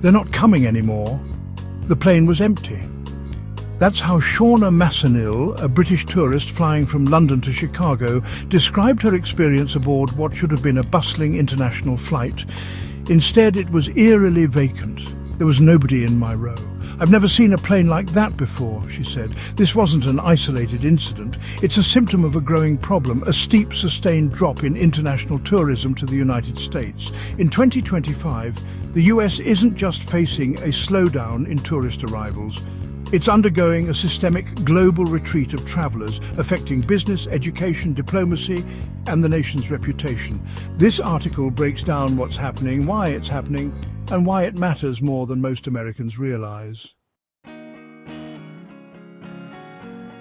They're not coming anymore. The plane was empty. That's how Shauna Massenil, a British tourist flying from London to Chicago, described her experience aboard what should have been a bustling international flight. Instead, it was eerily vacant. There was nobody in my row. "I've never seen a plane like that before," she said. "This wasn't an isolated incident. It's a symptom of a growing problem, a steep, sustained drop in international tourism to the United States. In 2025, the US isn't just facing a slowdown in tourist arrivals. It's undergoing a systemic global retreat of travellers, affecting business, education, diplomacy, and the nation's reputation." This article breaks down what's happening, why it's happening, and why it matters more than most Americans realise.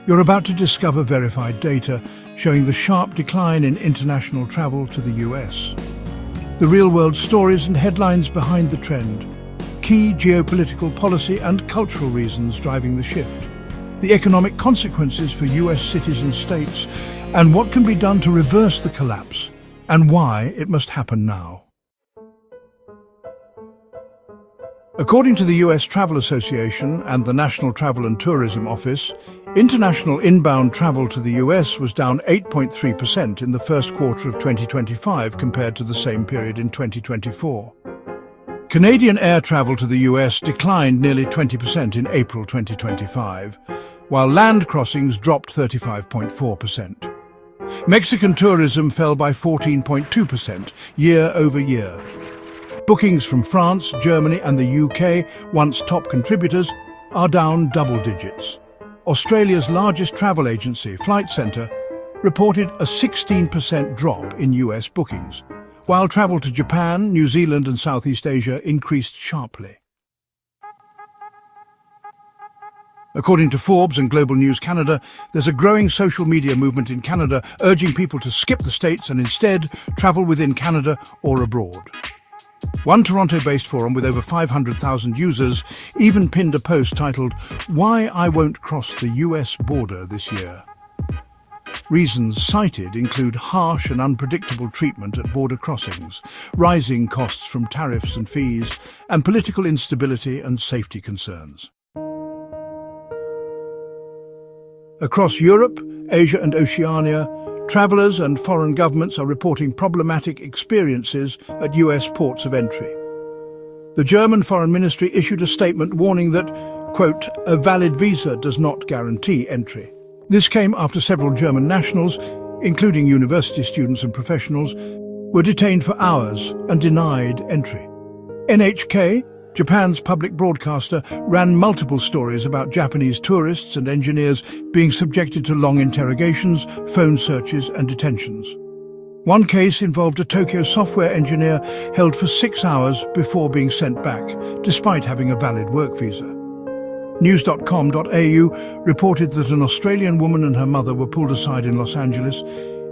You're about to discover verified data showing the sharp decline in international travel to the US. The real-world stories and headlines behind the trend. Key geopolitical policy and cultural reasons driving the shift. The economic consequences for US cities and states, and what can be done to reverse the collapse, and why it must happen now. According to the US Travel Association and the National Travel and Tourism Office, international inbound travel to the US was down 8.3% in the first quarter of 2025 compared to the same period in 2024. Canadian air travel to the US declined nearly 20% in April 2025, while land crossings dropped 35.4%. Mexican tourism fell by 14.2% year over year. Bookings from France, Germany and the UK, once top contributors, are down double digits. Australia's largest travel agency, Flight Centre, reported a 16% drop in US bookings, while travel to Japan, New Zealand and Southeast Asia increased sharply. According to Forbes and Global News Canada, there's a growing social media movement in Canada urging people to skip the States and instead travel within Canada or abroad. One Toronto-based forum with over 500,000 users even pinned a post titled, "Why I Won't Cross the US Border This Year." Reasons cited include harsh and unpredictable treatment at border crossings, rising costs from tariffs and fees, and political instability and safety concerns. Across Europe, Asia and Oceania, travellers and foreign governments are reporting problematic experiences at US ports of entry. The German Foreign Ministry issued a statement warning that, quote, "a valid visa does not guarantee entry." This came after several German nationals, including university students and professionals, were detained for hours and denied entry. NHK, Japan's public broadcaster, ran multiple stories about Japanese tourists and engineers being subjected to long interrogations, phone searches and detentions. One case involved a Tokyo software engineer held for 6 hours before being sent back, despite having a valid work visa. News.com.au reported that an Australian woman and her mother were pulled aside in Los Angeles,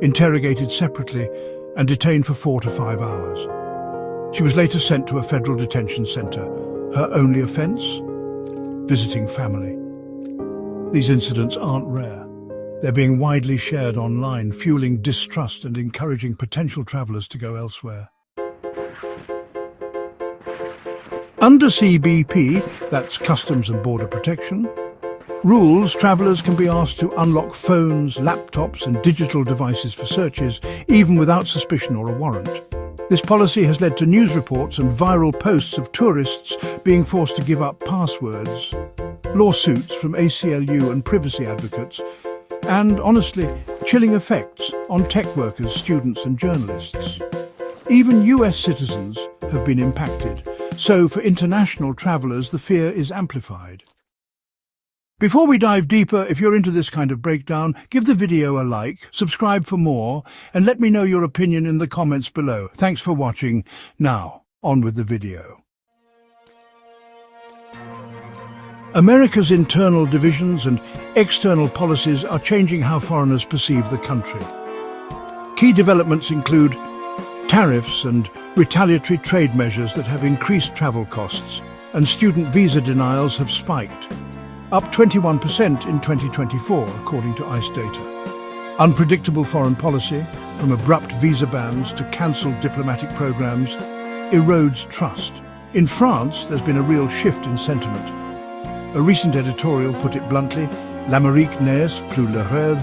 interrogated separately and detained for 4 to 5 hours. She was later sent to a federal detention centre. Her only offence? Visiting family. These incidents aren't rare. They're being widely shared online, fueling distrust and encouraging potential travellers to go elsewhere. Under CBP, that's Customs and Border Protection, rules, travellers can be asked to unlock phones, laptops and digital devices for searches, even without suspicion or a warrant. This policy has led to news reports and viral posts of tourists being forced to give up passwords, lawsuits from ACLU and privacy advocates, and, honestly, chilling effects on tech workers, students and journalists. Even US citizens have been impacted, so for international travellers the fear is amplified. Before we dive deeper, if you're into this kind of breakdown, give the video a like, subscribe for more, and let me know your opinion in the comments below. Thanks for watching. Now, on with the video. America's internal divisions and external policies are changing how foreigners perceive the country. Key developments include tariffs and retaliatory trade measures that have increased travel costs, and student visa denials have spiked, up 21% in 2024, according to ICE data. Unpredictable foreign policy, from abrupt visa bans to cancelled diplomatic programs, erodes trust In France, there's been a real shift in sentiment. A recent editorial put it bluntly, "L'Amérique n'est plus le rêve,"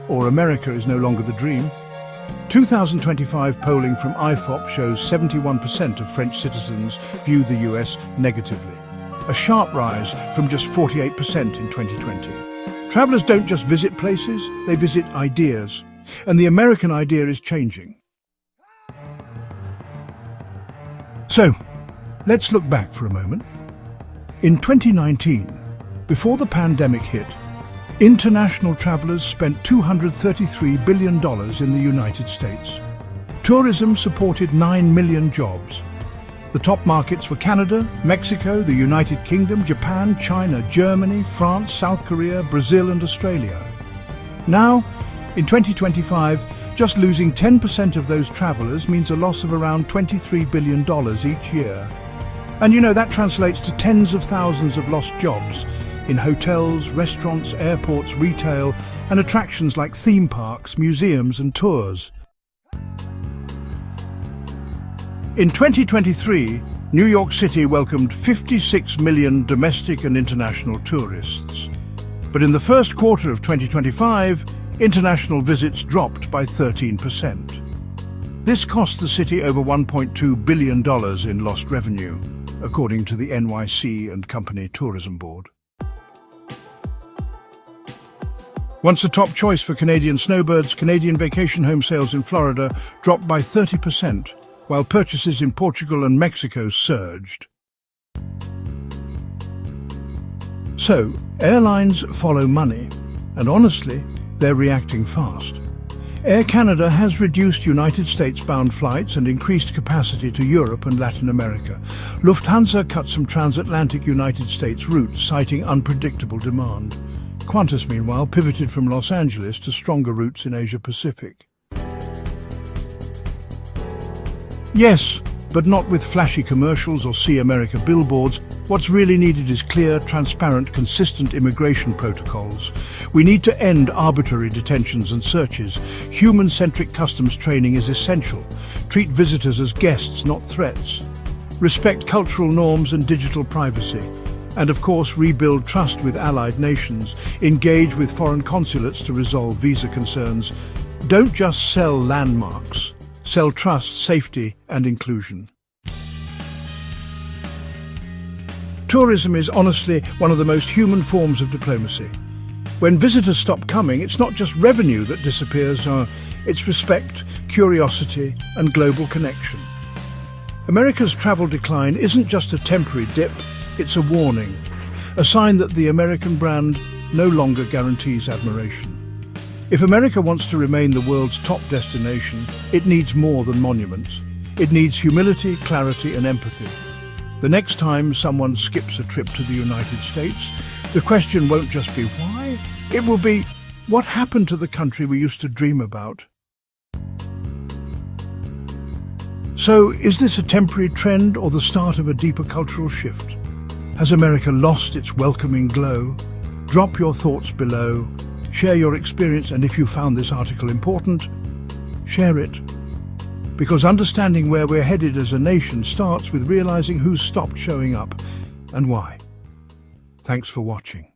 or "America is no longer the dream." 2025 polling from IFOP shows 71% of French citizens view the US negatively, a sharp rise from just 48% in 2020. Travelers don't just visit places, they visit ideas, and the American idea is changing. So, let's look back for a moment. In 2019, before the pandemic hit, international travelers spent $233 billion in the United States. Tourism supported 9 million jobs. The top markets were Canada, Mexico, the United Kingdom, Japan, China, Germany, France, South Korea, Brazil and Australia. Now, in 2025, just losing 10% of those travelers means a loss of around $23 billion each year. And that translates to tens of thousands of lost jobs in hotels, restaurants, airports, retail, and attractions like theme parks, museums and tours. In 2023, New York City welcomed 56 million domestic and international tourists. But in the first quarter of 2025, international visits dropped by 13%. This cost the city over $1.2 billion in lost revenue, according to the NYC and Company Tourism Board. Once a top choice for Canadian snowbirds, Canadian vacation home sales in Florida dropped by 30%, while purchases in Portugal and Mexico surged. So, airlines follow money, and honestly, they're reacting fast. Air Canada has reduced United States-bound flights and increased capacity to Europe and Latin America. Lufthansa cut some transatlantic United States routes, citing unpredictable demand. Qantas, meanwhile, pivoted from Los Angeles to stronger routes in Asia-Pacific. Yes, but not with flashy commercials or See America billboards. What's really needed is clear, transparent, consistent immigration protocols. We need to end arbitrary detentions and searches. Human-centric customs training is essential. Treat visitors as guests, not threats. Respect cultural norms and digital privacy. And of course, rebuild trust with allied nations. Engage with foreign consulates to resolve visa concerns. Don't just sell landmarks. Sell trust, safety and inclusion. Tourism is honestly one of the most human forms of diplomacy. When visitors stop coming, it's not just revenue that disappears, it's respect, curiosity and global connection. America's travel decline isn't just a temporary dip, it's a warning, a sign that the American brand no longer guarantees admiration. If America wants to remain the world's top destination, it needs more than monuments. It needs humility, clarity and empathy. The next time someone skips a trip to the United States, the question won't just be why, it will be what happened to the country we used to dream about. So, is this a temporary trend or the start of a deeper cultural shift? Has America lost its welcoming glow? Drop your thoughts below, share your experience, and if you found this article important, share it. Because understanding where we're headed as a nation starts with realizing who's stopped showing up and why. Thanks for watching.